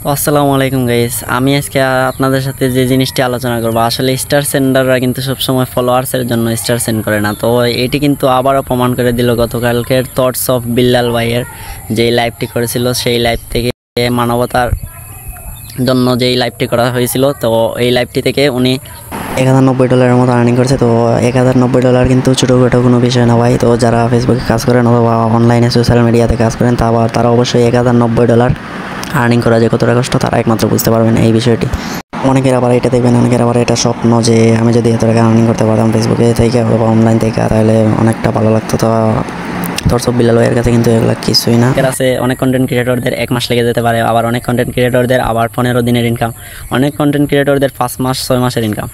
তো আসসালামু আলাইকুম গাইস, আমি আজকে আপনাদের সাথে যে জিনিসটি আলোচনা করব, আসলে স্টার সেন্ডাররা কিন্তু সবসময় ফলোয়ার্সের জন্য স্টার সেন্ড করে না। তো এটি কিন্তু আবারও প্রমাণ করে দিল গতকালকের থটস অফ বিল্লাল ভাইয়ের যেই লাইভটি করেছিল, সেই লাইভ থেকে মানবতার জন্য যেই লাইভটি করা হয়েছিল। তো এই লাইভটি থেকে উনি $1090 মতো আর্নিং করছে। তো $1090 কিন্তু ছোটোখাটো কোনো বিষয় না ভাই। তো যারা ফেসবুকে কাজ করেন অথবা অনলাইনে সোশ্যাল মিডিয়াতে কাজ করেন, তারা অবশ্যই $1090 আর্নিং করা যে কতটা কষ্ট তারা একমাত্র বুঝতে পারবেন এই বিষয়টি। অনেকের আবার এটা দেখবেন, অনেকের আবার এটা স্বপ্ন যে আমি যদি এত টাকা আর্নিং করতে পারতাম ফেসবুকে থেকে অথবা অনলাইন থেকে, তাহলে অনেকটা ভালো লাগতো। তো থটস অফ বিল্লাল ভাইয়ের কাছে কিন্তু এগুলো কিছুই না। এর আছে অনেক কন্টেন্ট ক্রিয়েটরদের 1 মাস লেগে যেতে পারে, আবার অনেক কন্টেন্ট ক্রিয়েটরদের আবার 15 দিনের ইনকাম, অনেক কন্টেন্ট ক্রিয়েটরদের 5 মাস 6 মাসের ইনকাম।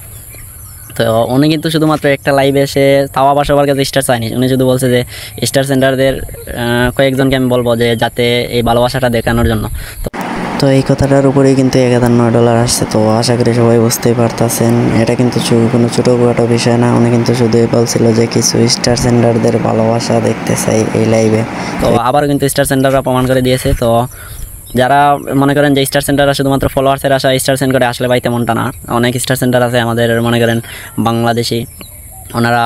তো উনি কিন্তু শুধুমাত্র একটা লাইভে এসে, তাও আবার সবার কাছে স্টার চায়নি, উনি শুধু বলছে যে স্টার সেন্টারদের কয়েকজনকে আমি বলবো যে যাতে এই ভালোবাসাটা দেখানোর জন্য। তো এই কথাটার উপরেই কিন্তু $1009 আসছে। তো আশা করি সবাই বুঝতেই পারতেছেন, এটা কিন্তু কোনো ছোটোখাটো বিষয় না। উনি কিন্তু শুধুই বলছিল যে কিছু স্টার সেন্টারদের ভালোবাসা দেখতে চাই এই লাইভে। তো আবারও কিন্তু স্টার সেন্টাররা প্রমাণ করে দিয়েছে। তো যারা মনে করেন যে স্টার সেন্টাররা শুধুমাত্র ফলোয়ার্সের আশা স্টার সেন্ড করে, আসলে ভাই তেমনটা না। অনেক স্টার সেন্টার আছে আমাদের, মনে করেন বাংলাদেশি, ওনারা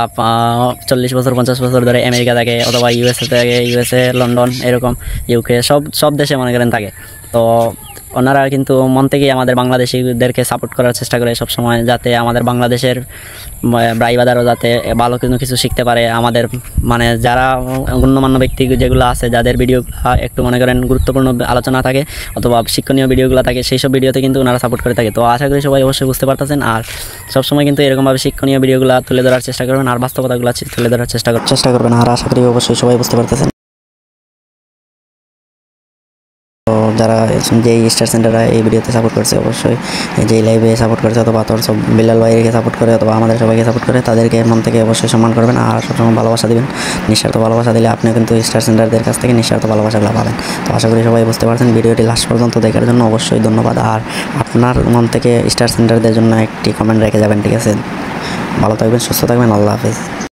40 বছর 50 বছর ধরে আমেরিকা থাকে অথবা ইউএসএ থাকে, ইউএসএ লন্ডন এরকম ইউকে সব দেশে মনে করেন থাকে। তো ওনারা কিন্তু মন থেকেই আমাদের বাংলাদেশিদেরকে সাপোর্ট করার চেষ্টা করে সবসময়, যাতে আমাদের বাংলাদেশের ভাইবাদারও যাতে ভালো কিছু শিখতে পারে। আমাদের মানে যারা গণ্যমান্য ব্যক্তি যেগুলো আছে, যাদের ভিডিওগুলো একটু মনে করেন গুরুত্বপূর্ণ আলোচনা থাকে অথবা শিক্ষণীয় ভিডিওগুলো থাকে, সেই সব ভিডিওতে কিন্তু ওনারা সাপোর্ট করে থাকে। তো আশা করি সবাই অবশ্যই বুঝতে পারতেছেন, আর সবসময় কিন্তু এরকমভাবে শিক্ষণীয় ভিডিওগুলো তুলে ধরার চেষ্টা করবেন আর বাস্তবতাগুলো তুলে ধরার চেষ্টা করবেন। আর আশা করি অবশ্যই সবাই বুঝতে পারতেছেন। তো যারা যেই স্টার সেন্টাররা এই ভিডিওতে সাপোর্ট করছে, অবশ্যই যেই লাইভে সাপোর্ট করছে অথবা থটস অফ বিল্লাল ভাইকে সাপোর্ট করে অথবা আমাদের সবাইকে সাপোর্ট করে, তাদেরকে মন থেকে অবশ্যই সম্মান করবেন আর সবসময় ভালোবাসা দিবেন। নিঃস্বার্থ ভালোবাসা দিলে আপনিও কিন্তু স্টার সেন্টারদের কাছ থেকে নিঃস্বার্থ ভালোবাসাগুলো পাবেন। তো আশা করি সবাই বুঝতে পারছেন। ভিডিওটি লাস্ট পর্যন্ত দেখার জন্য অবশ্যই ধন্যবাদ। আর আপনার মন থেকে স্টার সেন্টারদের জন্য একটি কমেন্ট রেখে যাবেন, ঠিক আছে? ভালো থাকবেন, সুস্থ থাকবেন, আল্লাহ হাফেজ।